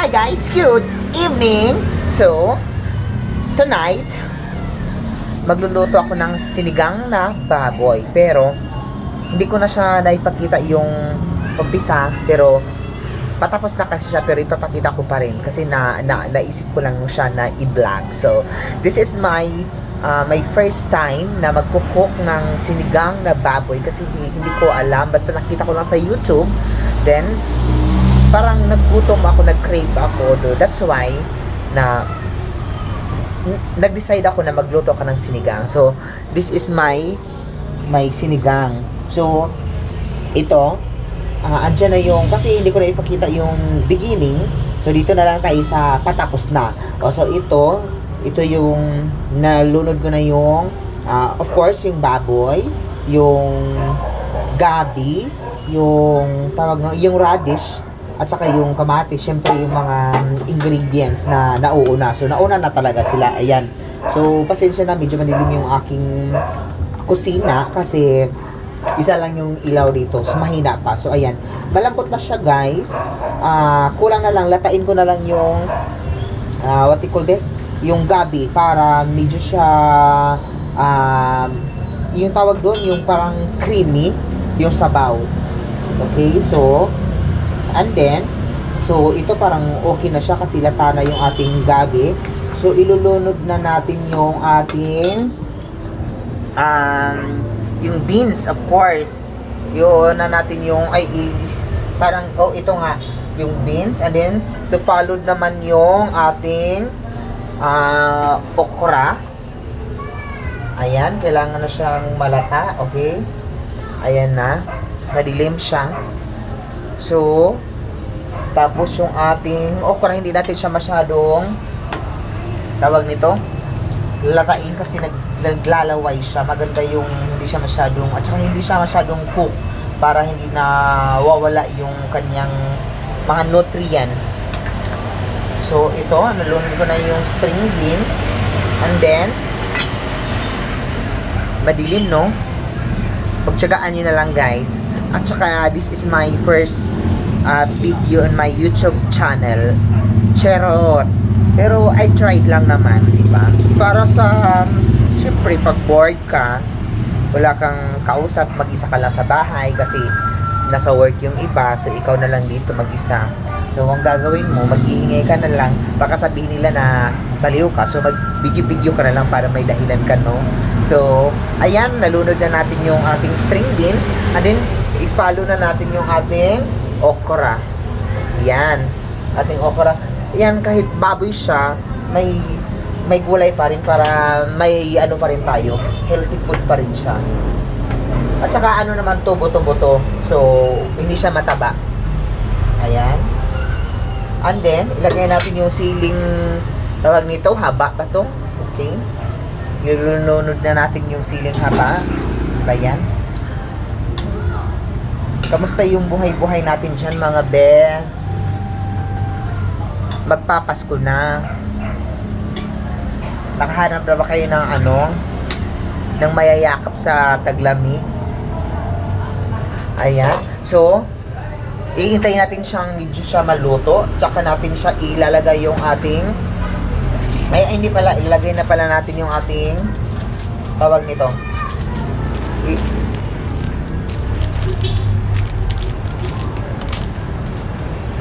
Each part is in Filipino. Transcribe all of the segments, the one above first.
Hi guys, good evening. So, tonight magluluto ako ng sinigang na baboy. Pero hindi ko na siya naipakita yung umpisa, pero patapos na kasi siya, pero ipapakita ko pa rin kasi naisip ko lang siya na i-vlog. So, this is my first time na magkukook ng sinigang na baboy kasi hindi ko alam, basta nakita ko lang sa YouTube. Then parang naggutom ako, nag-crave ako. That's why na nag-decide ako na magluto ako ng sinigang. So, this is my sinigang. So, ito, andyan na yung, kasi hindi ko na ipakita yung beginning. So, dito na lang tayo sa patapos na. So, ito yung nalunod ko na yung, of course, yung baboy, yung gabi, yung yung radish, at saka yung kamatis, syempre yung mga ingredients na nauuna. So, nauna na talaga sila. Ayan. So, pasensya na, medyo manilim yung aking kusina kasi isa lang yung ilaw dito. So, mahina pa. So, ayan. Malambot na siya, guys. Kulang na lang. Latain ko na lang yung what you call this? Yung gabi para medyo siya yung tawag doon, yung parang creamy yung sabaw. Okay? So, and then, so ito parang okay na siya kasi lata na yung ating gabi. So, ilulunod na natin yung ating yung beans, of course. Yun na natin yung, parang, ito nga, yung beans. And then, to follow naman yung ating okra. Ayan, kailangan na siyang malata, okay? Ayan na, madilim siya. So, tapos yung ating okra, hindi natin siya masyadong tawag nito, latain kasi naglalaway siya. Maganda yung hindi siya masyadong, at saka hindi siya masyadong cook para hindi na wawala yung kanyang mga nutrients. So, ito, nalunod ko na yung string beans. And then, madilim, no? Pagtsagaan nyo na lang, guys. At saka, this is my first video on my YouTube channel. Charot. Pero, I tried lang naman, di ba? Para sa, syempre, pag bored ka, wala kang kausap, mag-isa ka lang sa bahay kasi nasa work yung iba, so ikaw na lang dito mag-isa. So, ang gagawin mo, mag-iingay ka na lang, baka sabihin nila na baliw ka, so mag-video-video ka na lang para may dahilan ka, no? So, ayan, nalunod na natin yung ating string beans, and then, i-follow na natin yung ating okra. Yan, ating okra. Yan, kahit baboy siya, may gulay pa rin para may ano pa rin tayo, healthy food pa rin siya. At saka ano naman to, buto-buto. So, hindi siya mataba. Ayan. And then, ilagay natin yung siling, tawag nito, haba pa to. Okay. Nilunod na natin yung siling haba. Ayan. Kamusta yung buhay-buhay natin dyan, mga be? Magpapasko na. Nakahanap na ba kayo ng ng mayayakap sa taglamig? Ayan. So, iintayin natin siyang medyo siya maluto. Tsaka natin siya ilalagay yung ating, hindi pala, ilalagay na pala natin yung ating, tawag nito,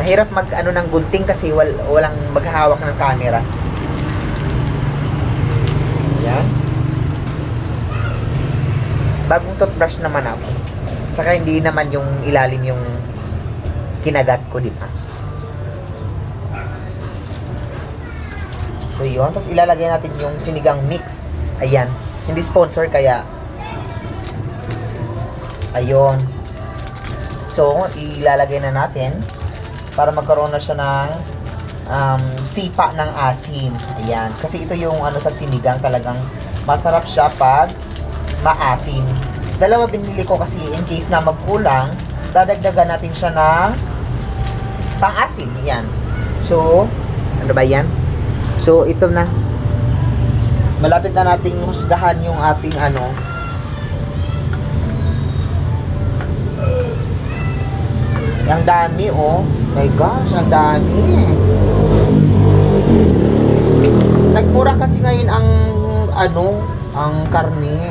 mahirap ng gunting kasi walang maghahawak ng camera. Ayan. Bagong toothbrush naman ako. Tsaka hindi naman yung ilalim yung kinagat ko, di ba? So, yun. Tapos ilalagay natin yung sinigang mix. Ayan. Hindi sponsor kaya ayun. So, ilalagay na natin para magkaroon na siya ng sipa ng asin. Ayan. Kasi ito yung sa sinigang, talagang masarap siya pag maasim. Dalawa binili ko kasi in case na magkulang, dadagdagan natin siya ng pang-asim. Yan. So, ano ba yan? So, ito na. Malapit na nating husgahan yung ating ang dami, oh. My gosh, ang dami. Nagmura kasi ngayon ang ano, ang karne.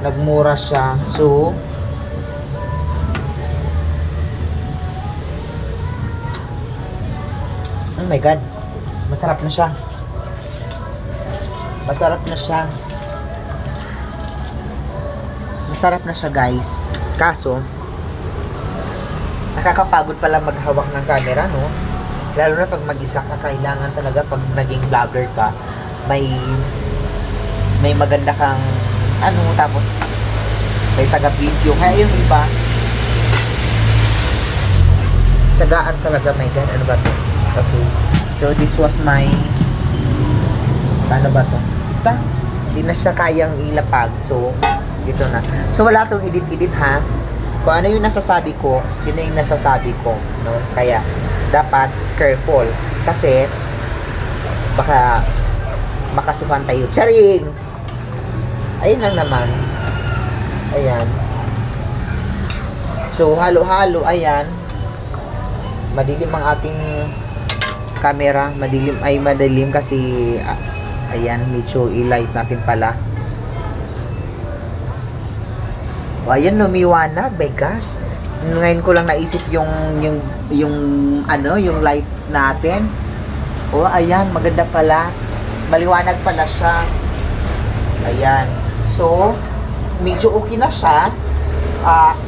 Nagmura siya. So, oh my God. Masarap na siya. Masarap na siya. Masarap na siya, guys. Kaso, nakakapagod pala maghawak ng camera, no? Lalo na pag mag-isa ka, kailangan talaga pag naging vlogger ka, may maganda kang ano, tapos may taga-video. Kaya yung iba, tsagaan talaga. My God, ano ba to? Okay. So, this was my ano ba to? Basta, hindi na siya kayang ilapag. So, dito na. So, wala tong edit-edit, ha? Kung ano yung nasasabi ko, yun na yung nasasabi ko, no? Kaya, dapat careful. Kasi, baka makasukan tayo. Charing! Ayun lang naman. Ayan. So, halo-halo, ayan. Madilim ang ating camera. Madilim kasi, ayan, medyo i-light natin pala. O, ayan, lumiwanag. My gosh. Ngayon ko lang naisip yung light natin. O, ayan, maganda pala. Maliwanag pala siya. Ayan. So, medyo okay na siya.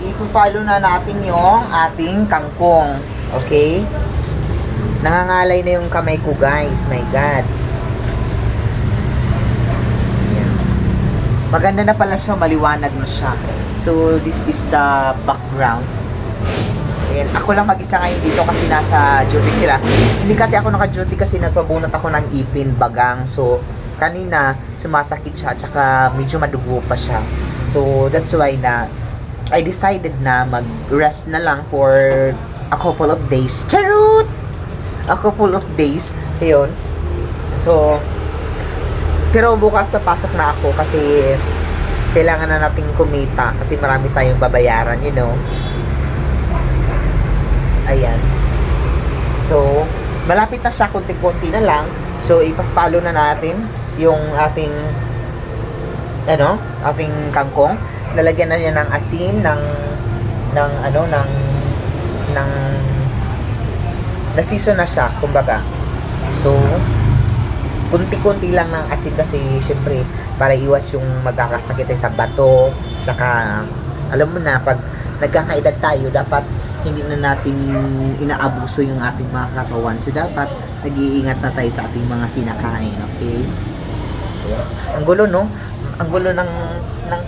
I-follow na natin yung ating kangkong. Okay? Nangangalay na yung kamay ko, guys. My God. Ayan. Maganda na pala siya. Maliwanag na siya. So, this is the background. Ayan. Ako lang mag-isa ngayon dito kasi nasa duty sila. Hindi kasi ako naka-duty kasi nagpabunot ako ng ipin, bagang. So, kanina, sumasakit siya at saka medyo madugo pa siya. So, that's why na I decided na mag-rest na lang for a couple of days. Charot! A couple of days. Ayun. So, pero bukas papasok na ako kasi kailangan na nating kumita kasi marami tayong babayaran, you know. Ayan. So, malapit na siya, konti-konti na lang. So, ipa-follow na natin yung ating ating kangkong. Lalagyan na niya ng asin, ng na-season na siya, kumbaga. So, kunti-kunti lang ng asin kasi syempre para iwas yung magkakasakit sa bato, saka alam mo na pag nagkakaedad tayo dapat hindi na natin inaabuso yung ating mga katawan. So dapat nag-iingat na tayo sa ating mga kinakain, okay? Yeah. Ang gulo, no? Ang gulo ng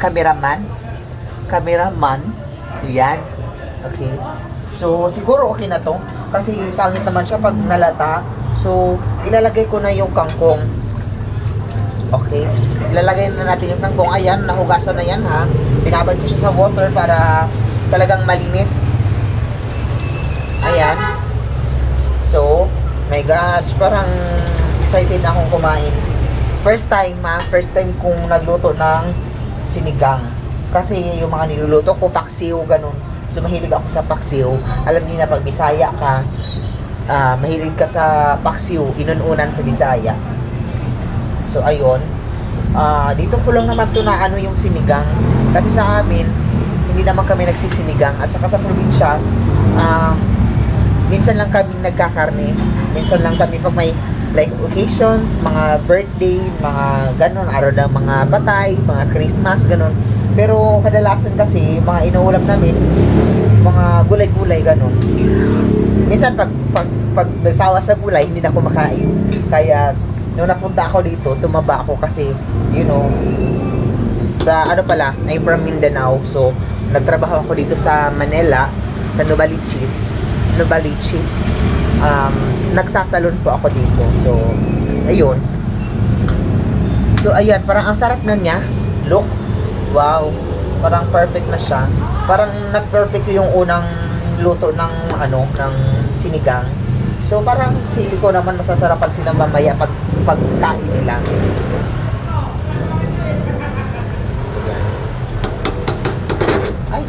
cameraman. Yan. Okay. So siguro okay na to kasi pangit naman siya pag nalata. So, ilalagay ko na yung kangkong. Okay? Ilalagay na natin yung kangkong. Ayan, nahugasan na yan, ha? Binabad ko siya sa water para talagang malinis. Ayan. So, my gosh, parang excited na akong kumain. First time kong nagluto ng sinigang. Kasi yung mga niluluto ko, paksiw, ganun. So, mahilig ako sa paksiw. Alam niyo na, pag Bisaya ka, mahilig ka sa paksiw, inununan sa Bisaya. So, ayun. Dito ko lang naman to na yung sinigang. Kasi sa amin, hindi naman kami nagsisinigang. At saka sa probinsya, minsan lang kami nagkakarne. Minsan lang kami pag may like occasions, mga birthday, mga ganon, araw ng mga batay, mga Christmas, ganon. Pero kadalasan kasi, mga inuulam namin, mga gulay-gulay, ganon. Minsan pag nagsawa sa gulay, hindi na ako makain. Kaya nung napunta ako dito, tumaba ako kasi, you know, sa I'm from Mindanao. So, nagtrabaho ako dito sa Manila, sa Novaliches. Nagsasalon po ako dito. So, ayun. So, ayan, parang ang sarap na niya. Look. Wow. Parang perfect na siya. Parang nag-perfect yung unang luto ng ng sinigang. So parang feeling ko naman masasarapan sila mamaya pagkain nila. Ay.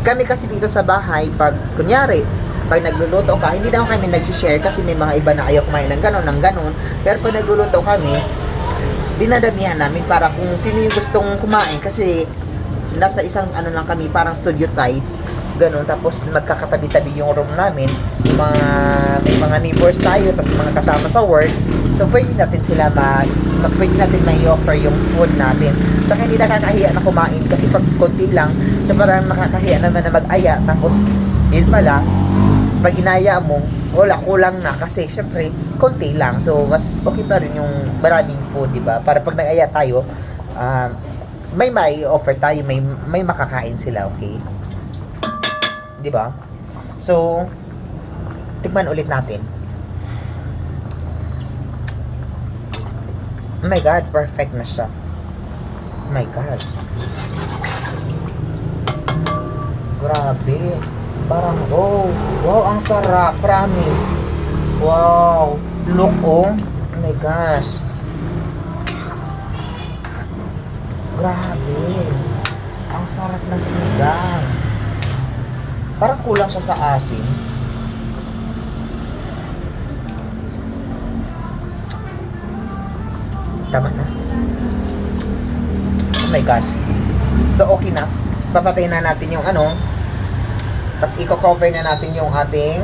Kami kasi dito sa bahay pag kunyari pag nagluluto ka, hindi naman kami nag-share kasi may mga iba na ayaw kumain ng ganon. Pero pag nagluluto kami, dinadamihan namin para kung sino yung gustong kumain kasi nasa isang ano lang kami, parang studio type, ganun. Tapos magkakatabi-tabi yung room namin, yung mga, may mga neighbors tayo, tapos mga kasama sa works. So pwede natin sila pwede natin mai-offer yung food natin. Tsaka hindi nakakahiya na kumain kasi pag konti lang, so parang nakakahiya naman na mag-aya. Tapos yun pala, pag inaya mo, wala, kulang na kasi syempre konti lang, so mas okay pa rin yung maraming food, di ba? Para pag nag-aya tayo, may offer tayo, may makakain sila, okay? Di ba? So tikman ulit natin. Oh my god, perfect na siya. Oh my gosh, grabe. Parang, oh, wow, ang sarap, promise. Wow, look, oh my gosh. Grabe. Ang sarap ng sinigang. Parang kulang siya sa asin. Tama na. Oh my gosh. So, okay na. Papatayin na natin yung ano. Tapos i-cover na natin yung ating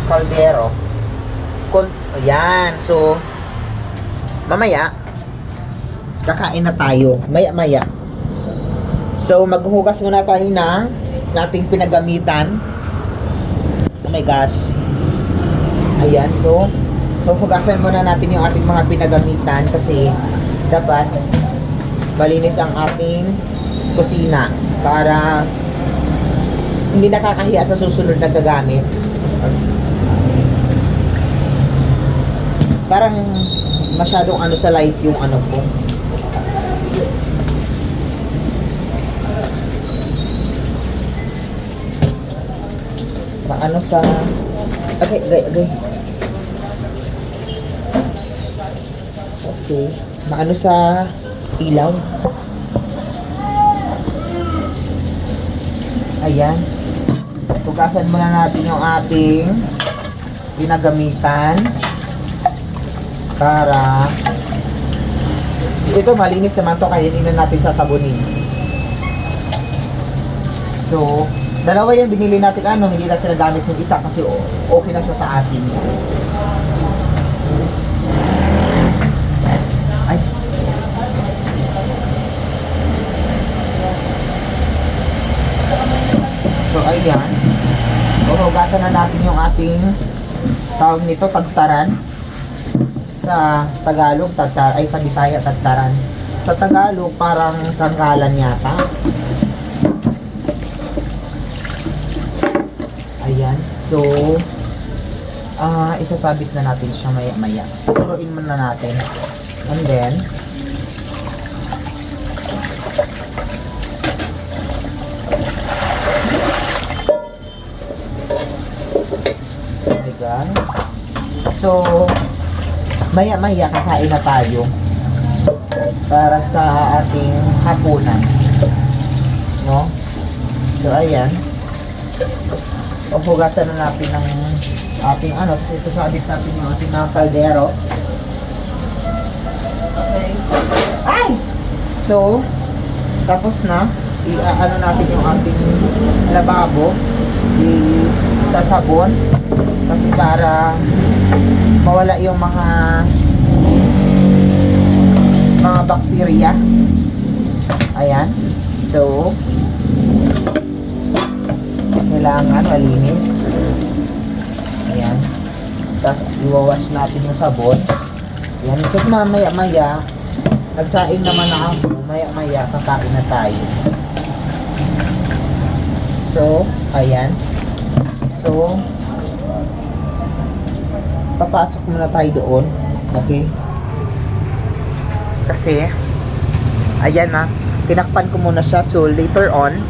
kaldero. Ayan. So, mamaya, kakain na tayo. Maya-maya. So, maghuhugas muna tayo ng ating pinagamitan. Oh my gosh. Ayan. So, huhugasan muna natin yung ating mga pinagamitan kasi dapat malinis ang ating kusina para hindi nakakahiya sa susunod na gagamit. Parang masyadong ano sa light yung ano ko. Maano sa... Okay. Okay. Maano sa ilaw. Ayan. Tugasan muna natin yung ating pinagamitan para ito malinis naman to kaya hindi na natin sasabunin. So, dalawa yung binili natin hindi natin nagamit yung isa kasi okay na siya sa asin. Ay. So, ayan. Huhugasan na natin yung ating tawag nito, tagtaran. Sa Tagalog, ay sa Bisaya, tagtaran. Sa Tagalog, parang sanggalan yata. Ayan. So, isasabit na natin siya maya-maya. Turuin muna natin. And then, so, maya-maya kakain na tayo para sa ating hapunan. No? So, ayan. Hugasan na natin ng ating kasi sasabit natin yung ating mga kaldero. Okay. Ay! So, tapos na. I-ano natin yung ating lababo. Sasabon. Kasi para mawala yung mga bakterya. Ayan. So, kailangan malinis. Ayan. Tapos, iwawash natin yung sabon. Ayan. So, mamaya-maya, nagsaing naman na ako. Maya-maya, kakain na tayo. So, ayan. So, papasok muna tayo doon. Okay? Kasi, ayan na. Tinakpan ko muna siya. So, later on,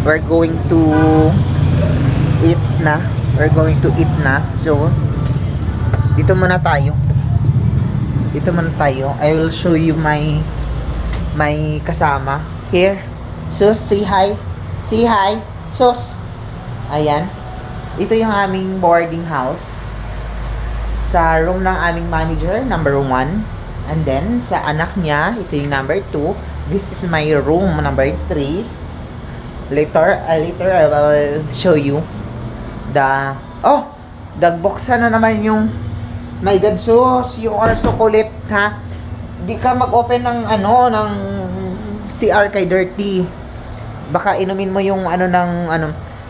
we're going to eat na. We're going to eat na. So, dito muna tayo. Dito muna tayo. I will show you my kasama. Here. Sus, say hi. Say hi. Sus. Ayan. Ito yung aming boarding house. Sa room ng aming manager, number 1. And then, sa anak niya, ito yung number 2. This is my room, number 3. Later I will show you the... Oh! Dagbuksan na naman yung... My God, sus! You are so kulit, ha? Di ka mag-open ng, ng CR kay Dirty. Baka inumin mo yung,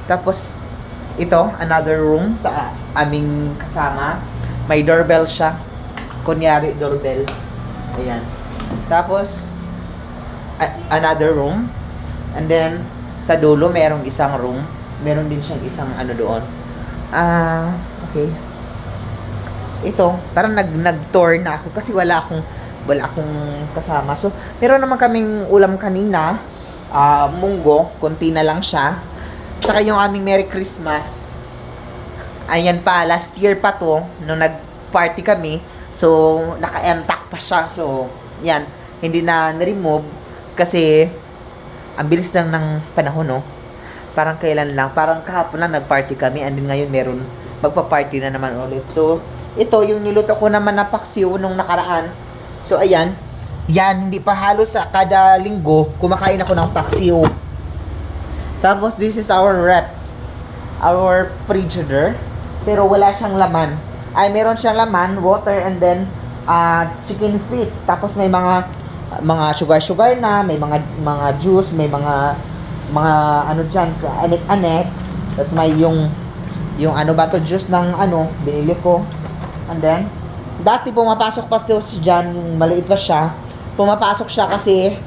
Tapos, ito, another room sa aming kasama. May doorbell siya. Kunyari, doorbell. Ayan. Tapos, another room. And then, sa dulo, merong isang room. Meron din siyang isang doon. Okay. Ito, parang nag-tour na ako kasi wala akong kasama. So, meron naman kaming ulam kanina. Munggo. Konti na lang siya. Tsaka yung aming Merry Christmas. Ayan pa, last year pa to, nung nag-party kami. So, naka-entak pa siya. So, yan. Hindi na na-remove kasi ang bilis lang ng panahon, no? Parang kailan lang. Parang kahapon lang nag-party kami and then ngayon meron magpa-party na naman ulit. So, ito yung niluto ko naman na paksiw nung nakaraan. So, ayan. Yan, hindi pa halos sa kada linggo kumakain ako ng paksiw. Tapos, this is our rep. Our frigidaire. Pero wala siyang laman. Ay, meron siyang laman, water, and then chicken feet. Tapos may mga sugar na, may mga juice, may mga dyan, anek-anek. Tapos may yung juice ng binili ko. And then, dati pumapasok pa to si Jan, yung maliit pa siya. Pumapasok siya kasi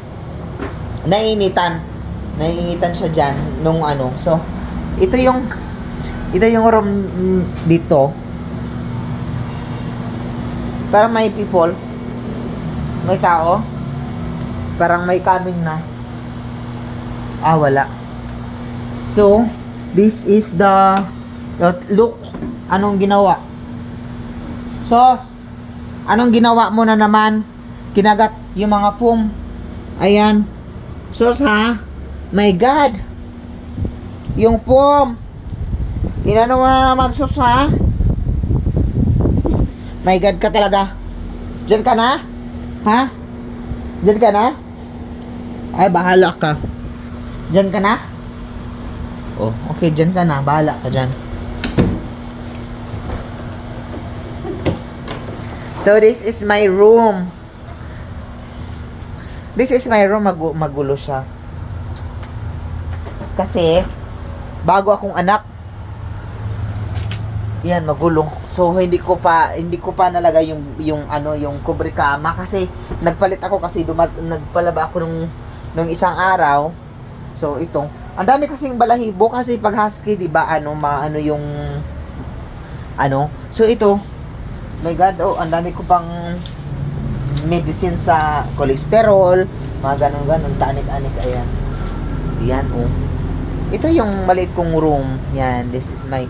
naiinitan siya dyan nung So, ito yung room dito. Parang may people. May tao. Parang may coming na. Wala. So, this is the look. Anong ginawa? Sos, anong ginawa mo na naman? Kinagat yung mga foam. Ayan. Sos, ha? My God. Yung foam. Inano mo na naman, sos, ha? My God ka talaga. Diyan ka na? Ha? Diyan ka na? Ay, bahala ka. Diyan ka na? Oh, okay, diyan ka na. Bahala ka dyan. So, this is my room. This is my room. Magulo siya. Kasi, bago akong anak, yan, magulo. So, hindi ko pa nalagay yung kubre kama kasi nagpalit ako kasi nagpalaba ako nung isang araw. So, ito. Ang dami kasing balahibo kasi pag husky, di ba, So, ito. My God, ang dami ko pang medicine sa cholesterol, mga ganun-ganun, tanik-anik, ayan. Yan, Ito yung maliit kong room. Yan, this is may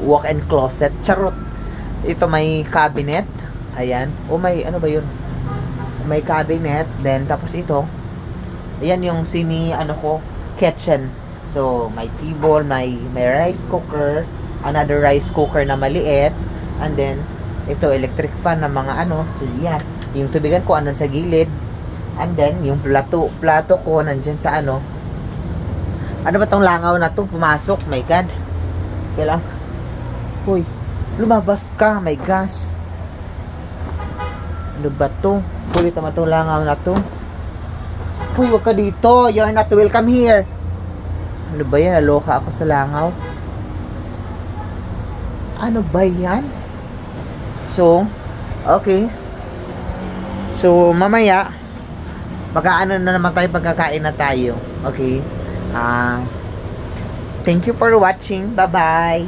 walk-in closet. Charot. Ito may cabinet. Ayan. May ba yun? May cabinet. Then, tapos ito. Ayan yung kitchen. So, may table, may rice cooker, another rice cooker na maliit. And then, ito, electric fan na mga So, yan. Yung tubigan ko, andun sa gilid. And then, yung plato ko, nandyan sa Ano ba tong langaw na to? Pumasok, my God. Kailang. Hoy, lumabas ka, my gosh. Ano ba to? Kulit naman tong langaw na to. Hoy, wag ka dito. You're not welcome here. Ano ba yan? Naloka ako sa langaw. Ano ba yan? So, okay. So, mamaya, na naman tayo pagkakain na tayo. Okay? Thank you for watching. Bye-bye.